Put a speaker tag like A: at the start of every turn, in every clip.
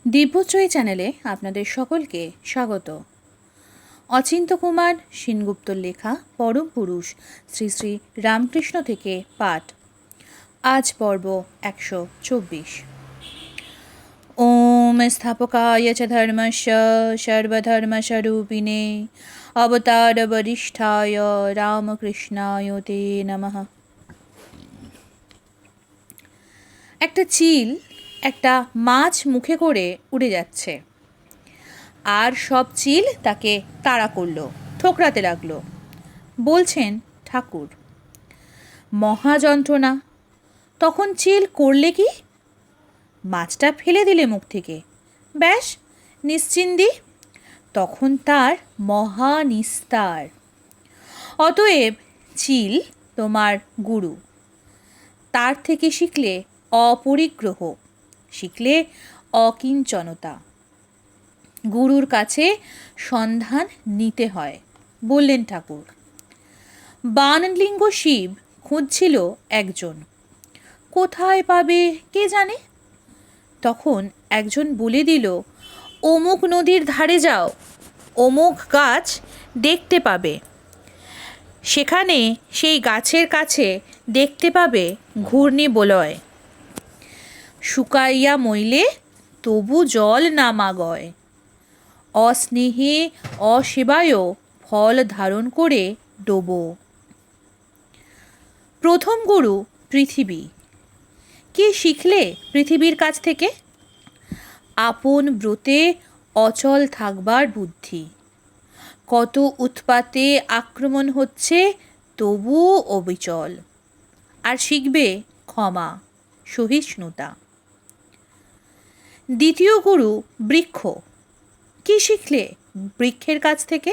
A: দিব্যত্রয়ী চ্যানেলে আপনাদের সকলকে স্বাগত। অচিন্ত্য কুমার সেনগুপ্তর লেখা পরম পুরুষ শ্রী শ্রী রামকৃষ্ণ থেকে পাঠ। আজ পর্ব 124। ওম স্থাপকায় চ ধর্মস্য সর্বধর্মস্বরূপিণে অবতার বরিষ্ঠায় রামকৃষ্ণায় তে নমঃ। একটা চিল একটা মাছ মুখে করে উড়ে যাচ্ছে, আর সব চিল তাকে তাড়া করলো, ঠোকরাতে লাগলো। বলছেন ঠাকুর, মহা যন্ত্রণা। তখন চিল করলে কি? মাছটা ফেলে দিলে মুখ থেকে, ব্যাস নিশ্চিন্দি। তখন তার মহা নিস্তার। অতএব চিল তোমার গুরু। তার থেকে শিখলে অপরিগ্রহ, শিখলে অকিঞ্চনতা। গুরুর কাছে সন্ধান নিতে হয়, বললেন ঠাকুর। বাণলিঙ্গ শিব খুঁজছিল একজন, কোথায় পাবে কে জানে। তখন একজন বলে দিল, অমুক নদীর ধারে যাও, অমুক গাছ দেখতে পাবে। সেখানে সেই গাছের কাছে দেখতে পাবে ঘূর্ণি বলয়। শুকাইয়া মইলে তবু জল নামাগয়। অস্নেহে অসেবায়ও ফল ধারণ করে ডোবো। প্রথম গুরু পৃথিবী। কি শিখলে পৃথিবীর কাছ থেকে? আপন ব্রতে অচল থাকবার বুদ্ধি। কত উৎপাতে আক্রমণ হচ্ছে, তবু অবিচল। আর শিখবে ক্ষমা, সহিষ্ণুতা। দ্বিতীয় গুরু বৃক্ষ। কি শিখলে বৃক্ষের কাছ থেকে?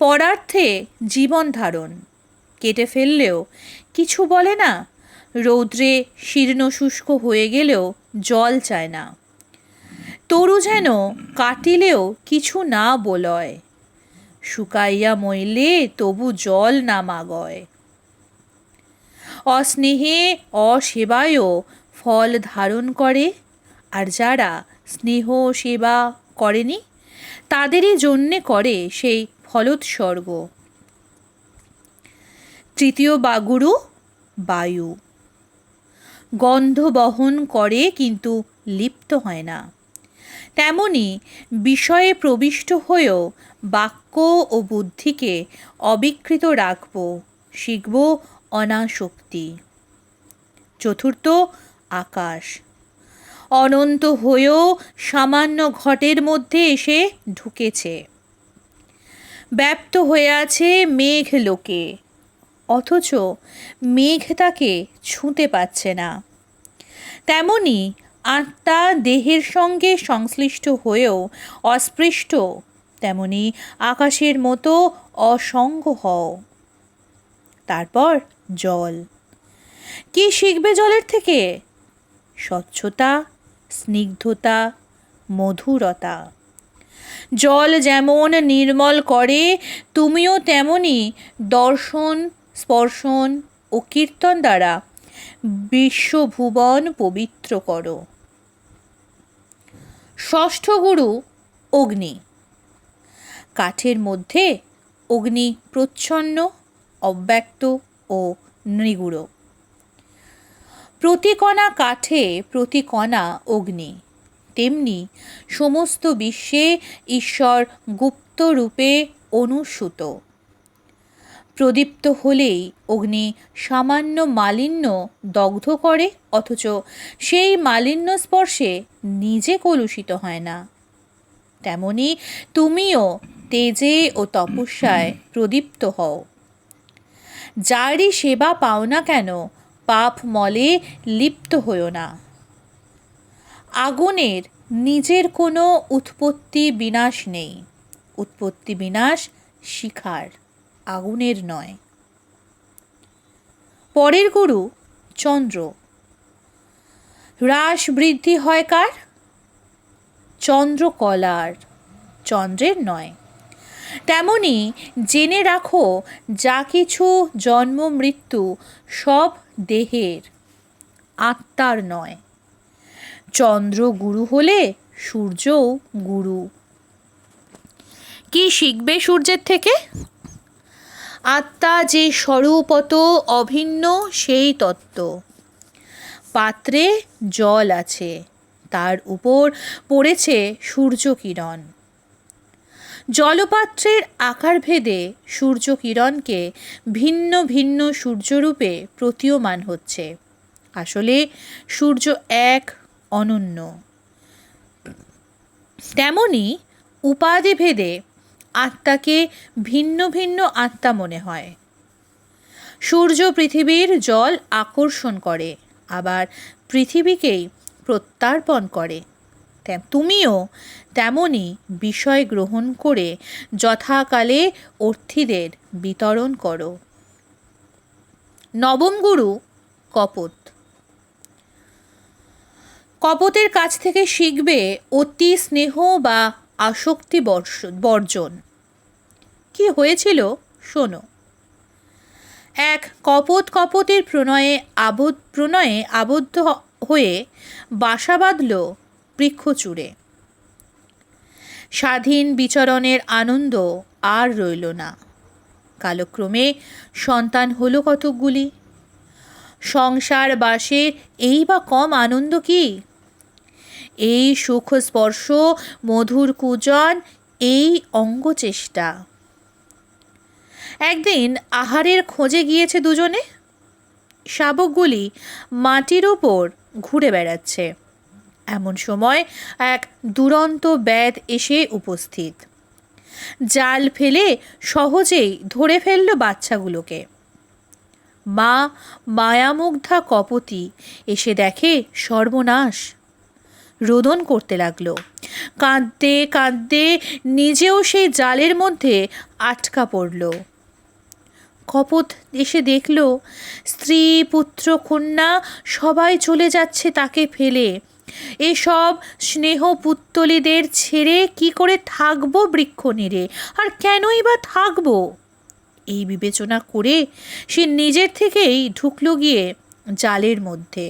A: পরার্থে জীবন ধারণ। কেটে ফেললেও কিছু বলে না, রৌদ্রে শীর্ণ শুষ্ক হয়ে গেলেও জল চায় না। তরু যেন কাটিলেও কিছু না বলয়। শুকাইয়া মইলে তবু জল নামাগয়। অস্নেহে অসেবায়ও ফল ধারণ করে। আর যারা স্নেহ সেবা করেনি, তাদেরই জন্যে করে সেই ফলোৎসর্গ। তৃতীয় গুরু বায়ু। গন্ধ বহন করে কিন্তু লিপ্ত হয় না। তেমনি বিষয়ে প্রবিষ্ট হয়েও বাক্য ও বুদ্ধিকে অবিকৃত রাখব, শিখব অনাসক্তি। চতুর্থ আকাশ। অনন্ত হয়েও সামান্য ঘটের মধ্যে এসে ঢুকেছে। ব্যাপ্ত হয়ে আছে মেঘ লোকে, অথচ মেঘ তাকে ছুঁতে পাচ্ছে না। তেমনি আত্মা দেহের সঙ্গে সংশ্লিষ্ট হয়েও অস্পৃষ্ট, তেমনি আকাশের মতো অসঙ্গ হও। তারপর জল। কি শিখবে জলের থেকে? স্বচ্ছতা, স্নিগ্ধতা, মধুরতা। জল যেমন নির্মল করে, তুমিও তেমনি দর্শন, স্পর্শন ও কীর্তন দ্বারা বিশ্বভুবন পবিত্র করো। ষষ্ঠ গুরু অগ্নি। কাঠের মধ্যে অগ্নি প্রচ্ছন্ন, অব্যক্ত ও নৃগুড়। প্রতি কণা কাঠে, প্রতি কণা অগ্নি। তেমনি সমস্ত বিশ্বে ঈশ্বর গুপ্ত রূপে অনুসূত। প্রদীপ্ত হলেই অগ্নি সামান্য মালিন্য দগ্ধ করে, অথচ সেই মালিন্য স্পর্শে নিজে কলুষিত হয় না। তেমনি তুমিও তেজে ও তপস্যায় প্রদীপ্ত হও। যারই সেবা পাও না কেন, পাপ মলে লিপ্ত হও না। আগুনের নিজের কোনো উৎপত্তি বিনাশ নেই। উৎপত্তি বিনাশ শিখার, আগুনের নয়। পরের গুরু চন্দ্র। হ্রাস বৃদ্ধি হয় কার? চন্দ্রকলার, চন্দ্রের নয়। তেমনি জেনে রাখো, যা কিছু জন্ম মৃত্যু সব দেহের, আত্মার নয়। চন্দ্র গুরু হলে সূর্যও গুরু। কি শিখবে সূর্যের থেকে? আত্মা যে স্বরূপত অভিন্ন সেই তত্ত্ব। পাত্রে জল আছে, তার উপর পড়েছে সূর্যকিরণ। জলপাত্রের আকার ভেদে সূর্যকিরণকে ভিন্ন ভিন্ন সূর্যরূপে প্রতীয়মান হচ্ছে। আসলে সূর্য এক, অনন্য। তেমনি উপাধি ভেদে আত্মাকে ভিন্ন ভিন্ন আত্মা মনে হয়। সূর্য পৃথিবীর জল আকর্ষণ করে, আবার পৃথিবীকেই প্রত্যার্পণ করে। তুমিও তেমনি বিষয় গ্রহণ করে যথাকালে অর্থীদের বিতরণ করো। নবম গুরু কপোত। কপোতের কাছ থেকে শিখবে অতি স্নেহ বা আসক্তি বর্জন। কি হয়েছিল শোনো। এক কপোত কপোতের প্রণয়ে আবদ্ধ হয়ে বাসা বাঁধল বৃক্ষচূড়ে। স্বাধীন বিচরণের আনন্দ আর রইল না। কালক্রমে সন্তান হলো কতকগুলি। সংসার বাসের এই বা কম আনন্দ কি? এই সুখ স্পর্শ, মধুর কূজন, এই অঙ্গচেষ্টা। একদিন আহারের খোঁজে গিয়েছে দুজনে। শাবকগুলি মাটির ওপর ঘুরে বেড়াচ্ছে। এমন সময় এক দুরন্ত ব্যাধ এসে উপস্থিত। জাল ফেলে সহজেই ধরে ফেলল বাচ্চাগুলোকে। মা মায়ামুগ্ধা কপোতী এসে দেখে সর্বনাশ। রোদন করতে লাগলো। কাঁদতে কাঁদতে নিজেও সেই জালের মধ্যে আটকা পড়ল। কপোত এসে দেখল স্ত্রী পুত্র কন্যা সবাই চলে যাচ্ছে তাকে ফেলে। এসব স্নেহ পুত্তলিদের ছেড়ে কি করে থাকবো বৃক্ষ নিড়ে, আর কেনই বা থাকবো? এই বিবেচনা করে সে নিজের থেকেই ঢুকলো গিয়ে জালের মধ্যে।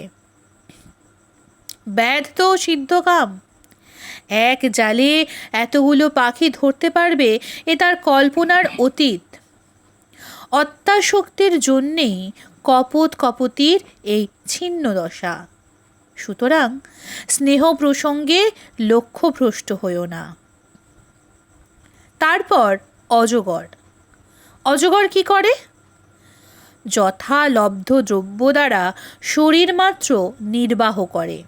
A: ব্যাধ তো সিদ্ধকাম। এক জালে এতগুলো পাখি ধরতে পারবে এ তার কল্পনার অতীত। অত্যাশক্তির জন্যেই কপোত কপোতীর এই ছিন্ন দশা। সুতরাং স্নেহ প্রসঙ্গে লক্ষ্যভ্রষ্ট হইও না। তারপর অজগর। অজগর কি করে? যথালব্ধ দ্রব্য দ্বারা শরীর মাত্র নির্বাহ করে।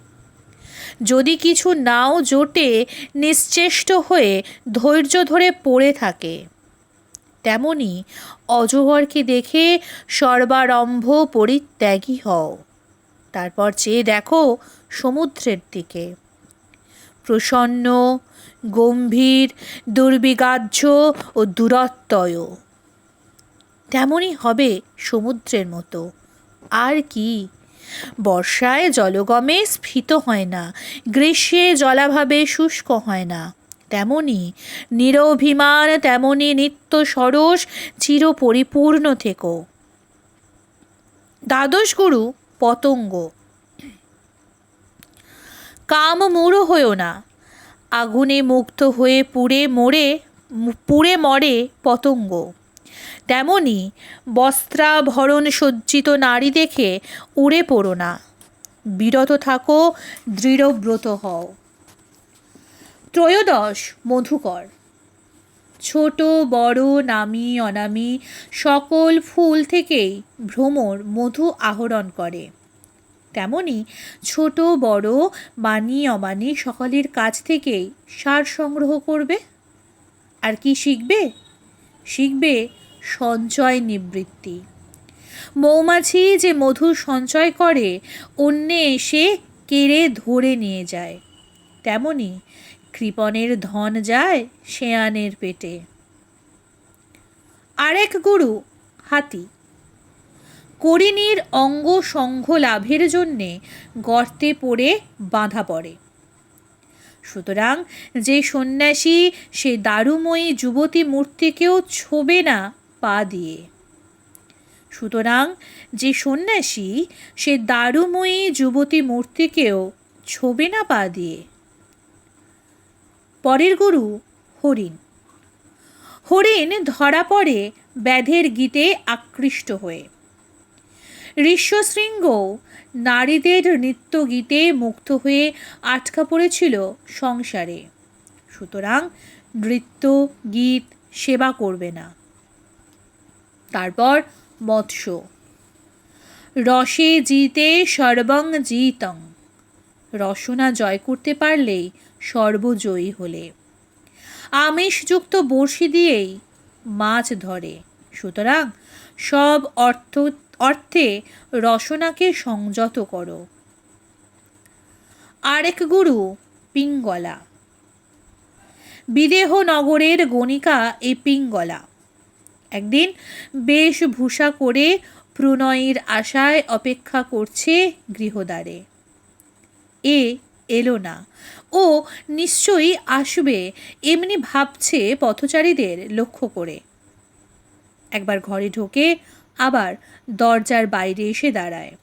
A: যদি কিছু নাও জোটে নিশ্চেষ্ট হয়ে ধৈর্য ধরে পড়ে থাকে। তেমনি অজগরকে দেখে সর্বারম্ভ পরিত্যাগী হও। তারপর চেয়ে দেখো সমুদ্রের দিকে। প্রসন্ন, গম্ভীর, দুর্বিগাহ্য ও দূরত্যয়। তেমনই হবে সমুদ্রের মতো। আর কি? বর্ষায় জলগমে স্ফীত হয় না, গ্রীষ্মে জলাভাবে শুষ্ক হয় না। তেমনি নিরভিমান, তেমনি নিত্য সরস, চির পরিপূর্ণ থেকো। দ্বাদশ গুরু পতঙ্গ। কাম মূঢ় হইও না। আগুনে মুক্ত হয়ে পুড়ে মরে পতঙ্গ। তেমনি বস্ত্রাভরণ সজ্জিত নারী দেখে উড়ে পড়ো না। বিরত থাকো, দৃঢ়ব্রত হও। ত্রয়োদশ মধুকর। ছোট বড় নামি অনামি সকল ফুল থেকেই ভ্রমর মধু আহরণ করে। তেমনি ছোট বড় মানি অমানি সকলের কাছ থেকেই সার সংগ্রহ করবে। আর কি শিখবে? শিখবে সঞ্চয় নিবৃত্তি। মৌমাছি যে মধু সঞ্চয় করে অন্যে এসে কেড়ে ধরে নিয়ে যায়, তেমনি কৃপণের ধন যায় শেয়ানের পেটে। আরেক গুরু হাতি। করিনীর অঙ্গ সঙ্গ লাভের জন্যে গর্তে পড়ে বাঁধা পড়ে। সুতরাং যে সন্ন্যাসী সে দারুময়ী যুবতী মূর্তিকেও ছোবে না পা দিয়ে। সুতরাং যে সন্ন্যাসী সে দারুময়ী যুবতী মূর্তিকেও ছোবে না পা দিয়ে। পরের গুরু হরিণ। হরিণ ধরা পড়ে ব্যাধের গীতে আকৃষ্ট হয়ে। ঋষ্যশৃঙ্গ নারীদের নৃত্য গীতে মুগ্ধ হয়ে আটকা পড়েছিল সংসারে, সুতরাং নৃত্য গীত সেবা করবে না। তারপর মৎস্য। রসে জিতে সর্বং জিতং। রসনা জয় করতে পারলেই সর্বজয়ী হলে। আমিষযুক্ত বড়শি দিয়েই মাছ ধরে, সুতরাং সব অর্থে রসনাকে সংযত করো। আরেক গুরু পিঙ্গলা। বিদেহ নগরের গণিকা এই পিঙ্গলা একদিন বেশভূষা করে প্রণয়ের আশায় অপেক্ষা করছে গৃহদ্বারে। এলো না, ও নিশ্চয়ই আসবে এমনি ভাবছে পথচারীদের লক্ষ্য করে। একবার ঘরে ঢোকে, আবার দরজার বাইরে এসে দাঁড়ায়।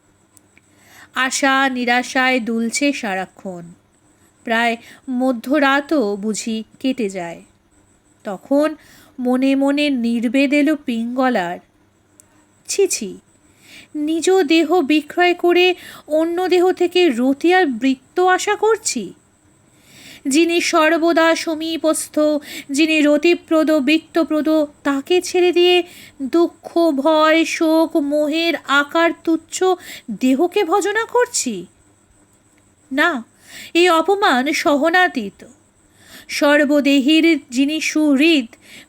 A: আশা নিরাশায় দুলছে সারাক্ষণ। প্রায় মধ্যরাতও বুঝি কেটে যায়। তখন মনে মনে নির্বেদ এলো পিঙ্গলার। ছি ছি, নিজ দেহ বিক্রয় করে অন্য দেহ থেকে রতি আর বৃত্ত আশা করছি। যিনি সর্বদা সমীপস্থ, যিনি রতিপ্রদ বৃত্তপ্রদ, তাকে ছেড়ে দিয়ে দুঃখ ভয় শোক মোহের আকার তুচ্ছ দেহকে ভজনা করছি। না, এই অপমান সহনাতীত। সর্বদেহীর যিনি সুহৃদ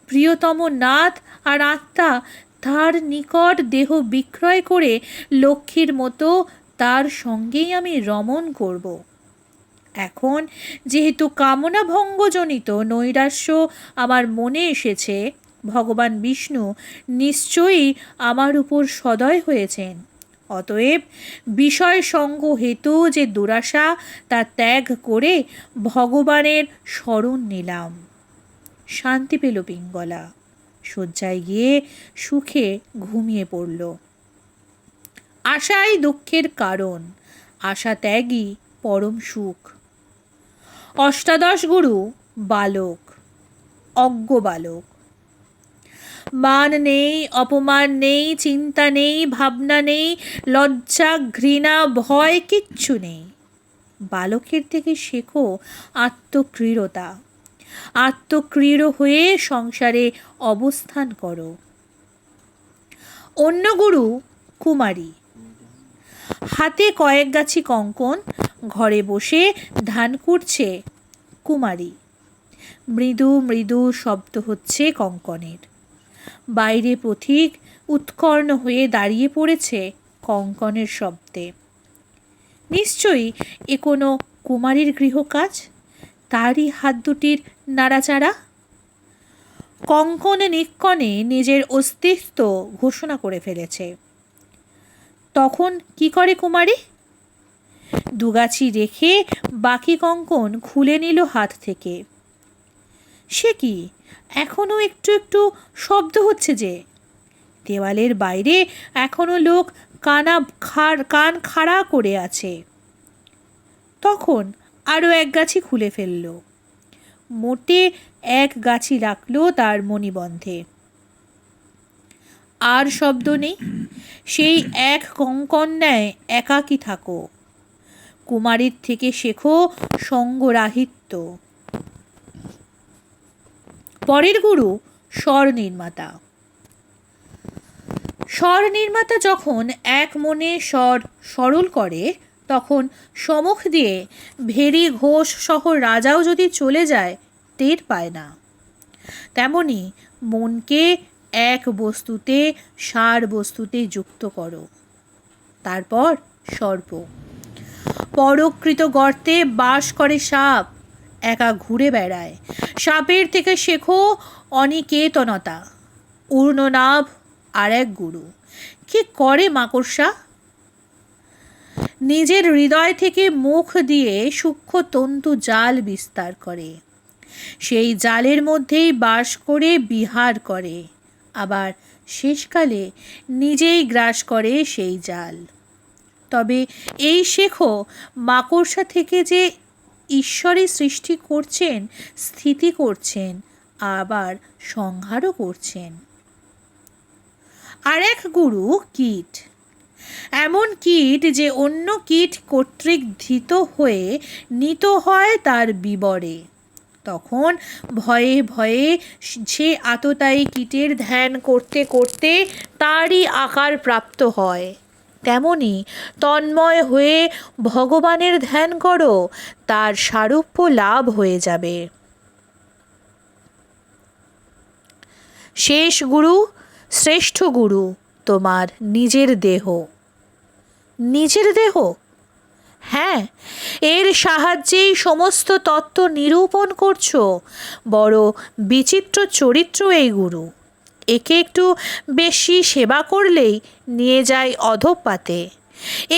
A: প্রিয়তম নাথ আর আত্মা, তার নিকট দেহ বিক্রয় করে লক্ষ্মীর মতো তার সঙ্গেই আমি রমণ করব। এখন যেহেতু কামনা ভঙ্গজনিত নৈরাশ্য আমার মনে এসেছে, ভগবান বিষ্ণু নিশ্চয়ই আমার উপর সদয় হয়েছেন। অতএব বিষয় সঙ্গ হেতু যে দুরাশা তা ত্যাগ করে ভগবানের শরণ নিলাম। শান্তি পেল পিঙ্গলা, শয্যায় গিয়ে সুখে ঘুমিয়ে পড়ল। আশাই দুঃখের কারণ, আশা ত্যাগই পরম সুখ। অষ্টাদশ গুরু বালক। অজ্ঞ বালক। মান নেই, অপমান নেই, চিন্তা নেই, ভাবনা নেই, লজ্জা ঘৃণা ভয় কিচ্ছু নেই। বালকের থেকে শেখো আত্মক্রীড়তা। আত্মক্রীড় হয়ে সংসারে অবস্থান করো। অন্য গুরু কুমারী। হাতে কয়েক গাছি কঙ্কন, ঘরে বসে ধ্যান করছে কুমারী। মৃদু মৃদু শব্দ হচ্ছে কঙ্কনের। বাইরে পথিক উৎকর্ণ হয়ে দাঁড়িয়ে পড়েছে কঙ্কনের শব্দে। নিশ্চয়ই এ কোনো কুমারীর গৃহকাজ, তারই হাত দুটির নাড়াচাড়া। কঙ্কন নিক্কণে নিজের অস্তিত্ব ঘোষণা করে ফেলেছে। তখন কি করে কুমারী? দুগাছি রেখে বাকি কঙ্কন খুলে নিল হাত থেকে। সে কি, এখনো একটু একটু শব্দ হচ্ছে যে। দেওয়ালের বাইরে এখনো লোক কান খাড়া করে আছে। তখন আরও এক গাছি খুলে ফেলল। মোটে এক গাছি রাখলো তার মণিবন্ধে। আর শব্দ নেই। সেই এক কঙ্কন ন্যায় একাকী থাকো। কুমারীর থেকে শেখো সঙ্গরাহিত্য। পরের গুরু স্বর নির্মাতা। স্বর নির্মাতা যখন এক মনে স্বর সরল করে, তখন সম্মুখ দিয়ে ভেরি ঘোষ সহ রাজাও যদি চলে যায় টের পায় না। তেমনি মনকে এক বস্তুতে সার বস্তুতে যুক্ত করো। তারপর সর্প। পরকৃত গর্তে বাস করে সাপ, একা ঘুরে বেড়ায়। সাপের থেকে শেখো অনিকেতনতা। ঊর্ণনাভ আর এক গুরু। কি করে মাকড়সা? নিজের হৃদয় থেকে মুখ দিয়ে সূক্ষ্ম তন্তু জাল বিস্তার করে। সেই জালের মধ্যেই বাস করে বিহার করে, আবার শেষকালে নিজেই গ্রাস করে সেই জাল। তবে এই শেখো, মাকড়সা থেকে যে ঈশ্বরই সৃষ্টি করছেন, স্থিতি করছেন, আবার সংহারও করছেন। আর এক গুরু কীট, এমন কীট যে অন্য কীট কর্তৃক ধৃত হয়ে নীত হয় তার বিবরে। তখন ভয়ে ভয়ে সে আততায়ী কীটের ধ্যান করতে করতে তারই আকার প্রাপ্ত হয়। তেমনি তন্ময় হয়ে ভগবানের ধ্যান করো, তার সারূপ্য লাভ হয়ে যাবে। শেষ গুরু, শ্রেষ্ঠ গুরু তোমার নিজের দেহ। নিজের দেহ? হ্যাঁ, এর সাহায্যেই সমস্ত তত্ত্ব নিরূপণ করছো। বড় বিচিত্র চরিত্র এই গুরু। একে একটু বেশি সেবা করলেই নিয়ে যায় অধঃপাতে।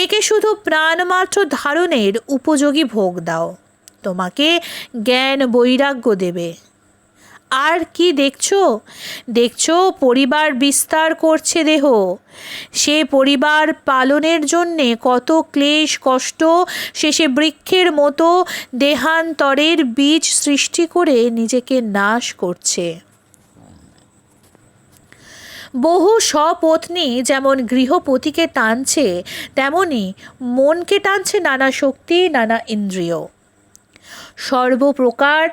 A: একে শুধু প্রাণমাত্র ধারণের উপযোগী ভোগ দাও, তোমাকে জ্ঞান বৈরাগ্য দেবে। আর কি দেখছো? দেখছো পরিবার বিস্তার করছে দেহ। সে পরিবার পালনের জন্যে কত ক্লেশ কষ্ট, শেষে বৃক্ষের মতো দেহান্তরের বীজ সৃষ্টি করে নিজেকে নাশ করছে। বহু স্বপত্নী যেমন গৃহপতিকে টানছে, তেমনি মনকে টানছে নানা শক্তি, নানা ইন্দ্রিয়। সর্বপ্রকার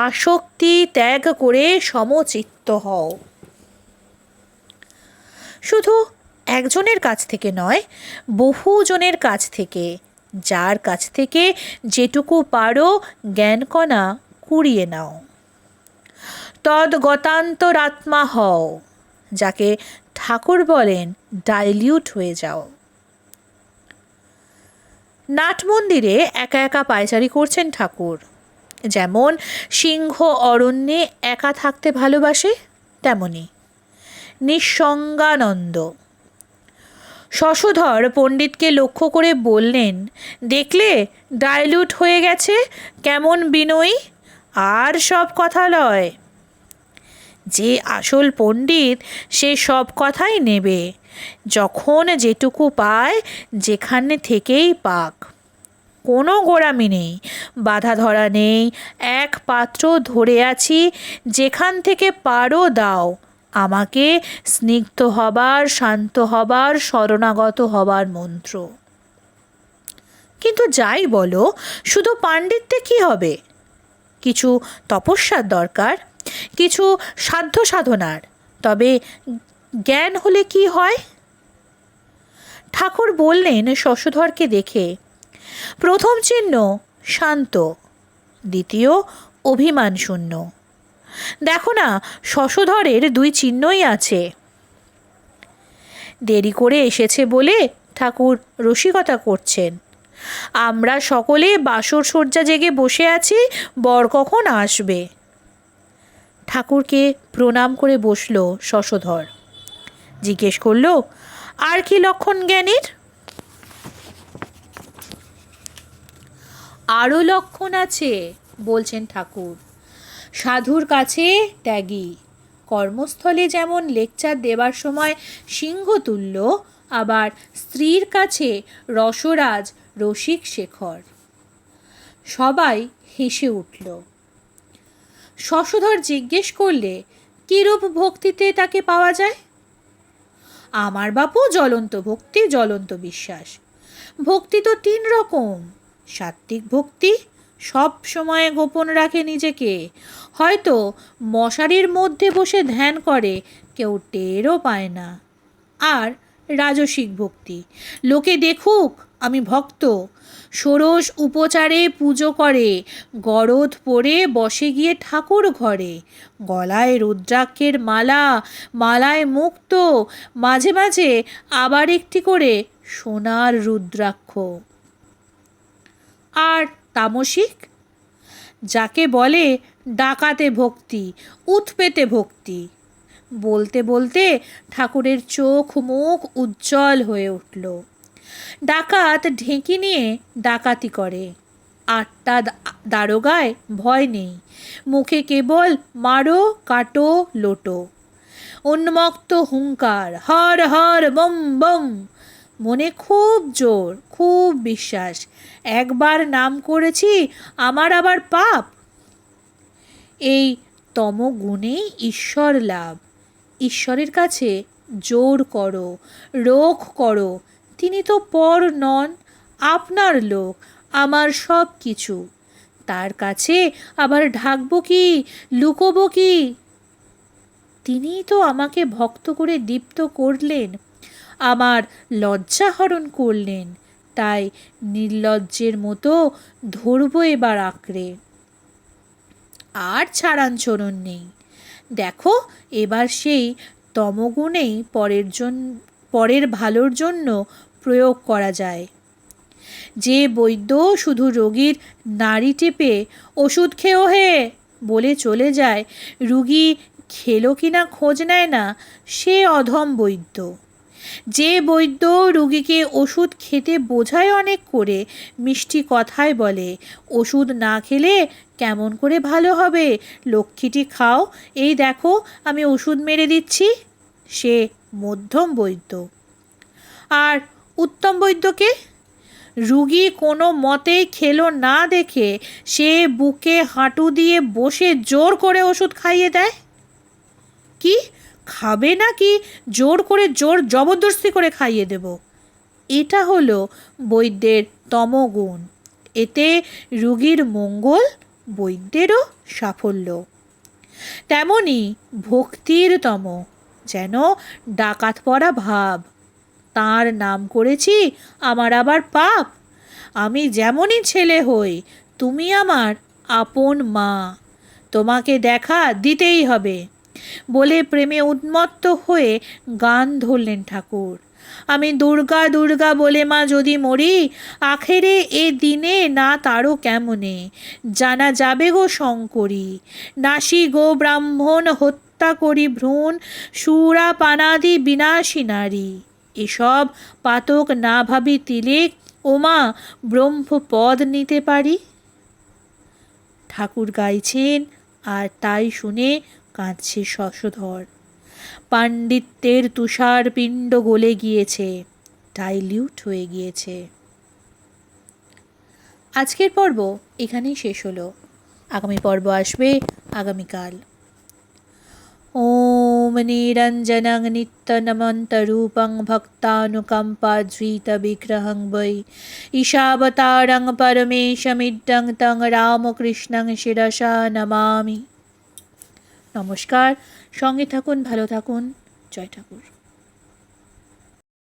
A: আসক্তি ত্যাগ করে সমচিত্ত হও। শুধু একজনের কাছ থেকে নয়, বহুজনের কাছ থেকে, যার কাছ থেকে যেটুকু পারো জ্ঞানকণা কুড়িয়ে নাও। তদ্গতান্তরাত্মা হও, যাকে ঠাকুর বলেন ডাইলিউট হয়ে যাও। নাট মন্দিরে একা একা পায়চারি করছেন ঠাকুর। যেমন সিংহ অরণ্যে একা থাকতে ভালোবাসে, তেমনি নিঃসঙ্গানন্দ। শশধর পণ্ডিতকে লক্ষ্য করে বললেন, দেখলে ডাইলিউট হয়ে গেছে, কেমন বিনয়ী, আর সব কথা লয়। যে আসল পণ্ডিত সে সব কথাই নেবে, যখন যেটুকু পায় যেখানে থেকেই পাক। কোনো গোড়ামি নেই, বাধা ধরা নেই। এক পাত্র ধরে আছি, যেখান থেকে পারো দাও, আমাকে স্নিগ্ধ হবার, শান্ত হবার, শরণাগত হবার মন্ত্র। কিন্তু যাই বলো, শুধু পাণ্ডিত্যে কি হবে? কিছু তপস্যার দরকার, কিছু সাধ্য সাধনার। তবে জ্ঞান হলে কি হয়? ঠাকুর বললেন শশধরকে দেখে, প্রথম চিহ্ন শান্ত, দ্বিতীয় অভিমান শূন্য। দেখো না, শশধরের দুই চিহ্নই আছে। দেরি করে এসেছে বলে ঠাকুর রসিকতা করছেন। আমরা সকলে বাসর সজ্জা জেগে বসে আছি, বর কখন আসবে। ঠাকুরকে প্রণাম করে বসল শশধর। জিজ্ঞেস করল, আর কি লক্ষণ জ্ঞানীর? আরও লক্ষণ আছে, বলছেন ঠাকুর। সাধুর কাছে ত্যাগী, কর্মস্থলে যেমন লেকচার দেবার সময় সিংহতুল্য, আবার স্ত্রীর কাছে রসরাজ, রসিক শেখর। সবাই হেসে উঠল। শশধর জিজ্ঞেস করলে, কিরূপ ভক্তিতে তাকে পাওয়া যায়? আমার বাপু জ্বলন্ত ভক্তি, জ্বলন্ত বিশ্বাস। ভক্তি তো 3 রকম। সাত্ত্বিক ভক্তি, সব সময় গোপন রাখে নিজেকে, হয়তো মশারির মধ্যে বসে ধ্যান করে, কেউ টেরও পায় না। আর রাজসিক ভক্তি, লোকে দেখুক আমি ভক্ত, ষোড়শ উপচারে পুজো করে, গরদ পরে বসে গিয়ে ঠাকুর ঘরে, গলায় রুদ্রাক্ষের মালা, মালায় মুক্ত, মাঝে মাঝে আবার একটি করে সোনার রুদ্রাক্ষ। আর তামসিক, যাকে বলে ডাকাতে ভক্তি, উৎপেতে ভক্তি। বলতে বলতে ঠাকুরের চোখ মুখ উজ্জ্বল হয়ে উঠল। ডাকাত ঢেঁকি নিয়ে ডাকাতি করে, 8টা দারোগায় ভয় নেই, মুখে কেবল মারো কাটো লোটো। উন্মত্ত হুঙ্কার, হর হর বম বম, মনে খুব জোর, খুব বিশ্বাস। একবার নাম করেছি, আমার আবার পাপ। এই তমগুণেই ঈশ্বর লাভ। ঈশ্বরের কাছে জোর করো, রোখ করো। তিনি তো পর নন, আপনার লোক, আমার সব কিছু। তার কাছে আবার ঢাকবো কি, লুকোবো কি? তিনিই তো আমাকে ভক্ত করে দীপ্ত করলেন, আমার লজ্জা হরণ করলেন। তাই নির্লজ্জের মতো ধরবো এবার আঁকড়ে। আর ছাড়ানছড়ন নেই। দেখো, এবার সেই তমগুণেই পরের ভালোর জন্য প্রয়োগ করা যায়। যে বৈদ্য শুধু রোগীর নাড়ি টেপে ওষুধ খেও হে বলে চলে যায়, রুগী খেলো কিনা খোঁজ নেয় না, সে অধম বৈদ্য। যে বৈদ্য রুগীকে ওষুধ খেতে বোঝায় অনেক করে, মিষ্টি কথায় বলে, ওষুধ না খেলে কেমন করে ভালো হবে, লক্ষ্মীটি খাও, এই দেখো আমি ওষুধ মেরে দিচ্ছি, সে মধ্যম বৈদ্য। আর উত্তম বৈদ্যকে? রুগী কোনো মতেই খেলো না দেখে সে বুকে হাঁটু দিয়ে বসে জোর করে ওষুধ খাইয়ে দেয়। কি খাবে না কি জোর জবরদস্তি করে খাইয়ে দেব? এটা হলো বৈদ্যের তমগুণ। এতে রুগীর মঙ্গল, বৈদ্যেরও সাফল্য। তেমনি ভক্তির তম, যেন ডাকাত পড়া ভাব। তাঁর নাম করেছি, আমার আবার পাপ। আমি যেমনই ছেলে হই, তুমি আমার আপন মা, তোমাকে দেখা দিতেই হবে বলে প্রেমে উন্মত্ত হয়ে গান ধরলেন ঠাকুর। আমি দুর্গা দুর্গা বলে মা যদি মরি, আখেরে এ দিনে না তারও কেমনে জানা যাবে গো শঙ্করী। নাসি গো ব্রাহ্মণ হত্যা করি ভ্রূণ, সুরা পানাদি বিনাশী নারী। এসব পাতক না ভাবি তিলেক, ওমা ব্রহ্মপদ নিতে পারি। ঠাকুর গাইছেন, আর তাই শুনে কাঁদছে শশধর। পাণ্ডিত্যের তুষার পিণ্ড গলে গিয়েছে, ডাইলিউট হয়ে গিয়েছে। আজকের পর্ব এখানেই শেষ হলো। আগামী পর্ব আসবে আগামীকাল। ওম নিরঞ্জনং নিত্যনমন্তরূপং ভক্তানুকম্পাদ্ভীতবিগ্রহং বৈ ঈশাবতারং পরমেশমিড্ডং তং রামকৃষ্ণং শিরসা নমামি। নমস্কার, সঙ্গে থাকুন, ভালো থাকুন। জয় ঠাকুর।